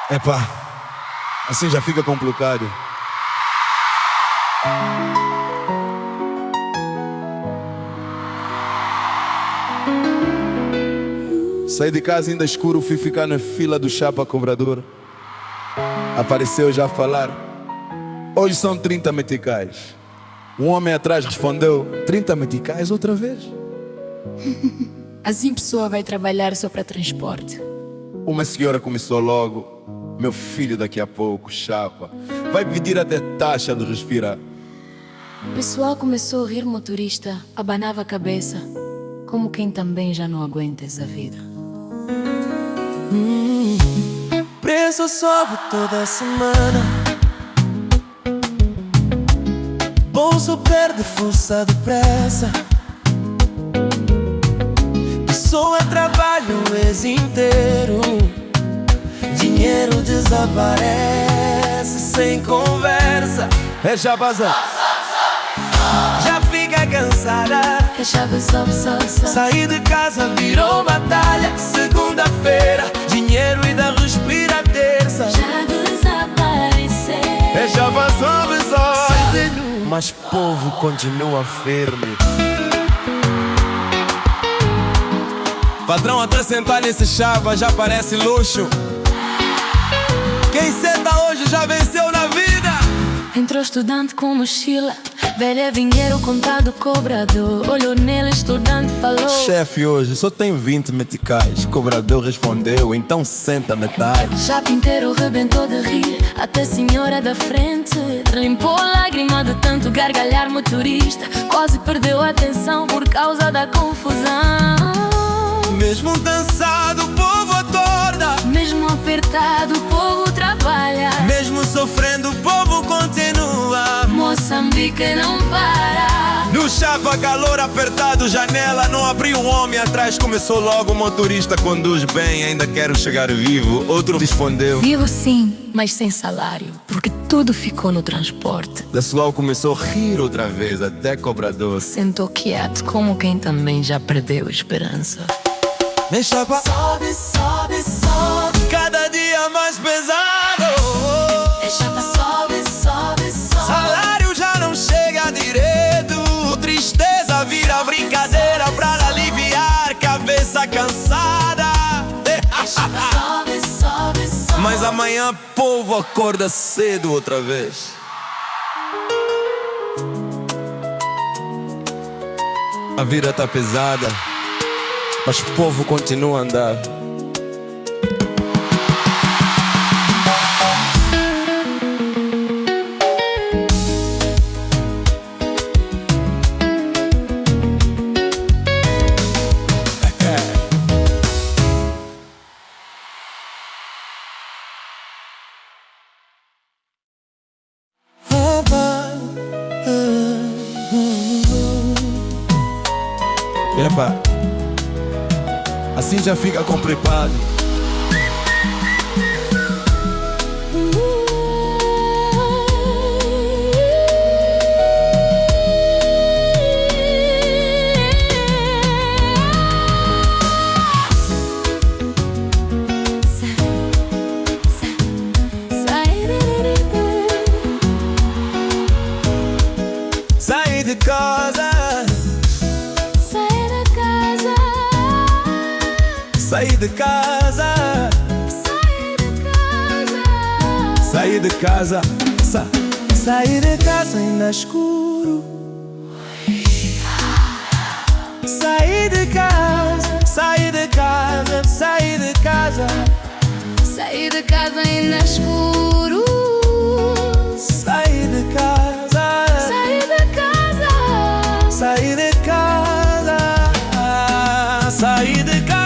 Epá, assim já fica complicado. Saí de casa ainda escuro, fui ficar na fila do chapa cobrador. Apareceu já a falar: hoje são 30 meticais. Um homem atrás respondeu: 30 meticais outra vez? Assim pessoa vai trabalhar só para transporte. Uma senhora começou logo: meu filho daqui a pouco, chapa, vai pedir até taxa de respirar. O pessoal começou a rir, motorista abanava a cabeça, como quem também já não aguenta essa vida. Preço sobe toda semana, bolso perde força depressa. Pessoa trabalha o mês inteiro, dinheiro desaparece sem conversa. É chapaza. Já fica cansada, É chave, sobe. sair de casa virou batalha. Segunda-feira, dinheiro ainda respira terça. Já desapareceu. É chapa, sobe. Mas povo continua firme. Patrão até sentar nesse chapa já parece luxo. Quem senta hoje já venceu na vida. Entrou estudante com mochila, velha dinheiro contado cobrador. Olhou nele, estudante falou: Chefe, hoje só tem 20 meticais. Cobrador respondeu: então senta metade. chapa inteiro rebentou de rir, até a senhora da frente limpou a lágrima de tanto gargalhar. Motorista quase perdeu a atenção por causa da confusão. Mesmo cansado o povo acorda, Mesmo apertado o povo trabalha, mesmo sofrendo o povo continua. Moçambique não para. No chapa calor apertado, janela não abriu. Um homem atrás começou logo: o motorista conduz bem, ainda quero chegar vivo. Outro respondeu: Vivo sim, mas sem salário, porque tudo ficou no transporte. pessoal começou a rir outra vez, até cobrador. Sentou quieto, como quem também já perdeu a esperança. Vem chapa, sobe, cada dia mais pesado. É chapa, sobe. Salário já não chega direito, tristeza vira brincadeira pra aliviar cabeça cansada. Sobe. Mas amanhã povo acorda cedo outra vez. A vida tá pesada, mas o povo continua a andar. Epá, assim já fica complicado. Saí de casa, saí de casa, Saí de casa, saí de casa ainda escuro. Saí de casa, saí de casa, saí de casa. Saí de casa ainda escuro. Saí de casa, Saí de casa. saí de casa, saí de casa.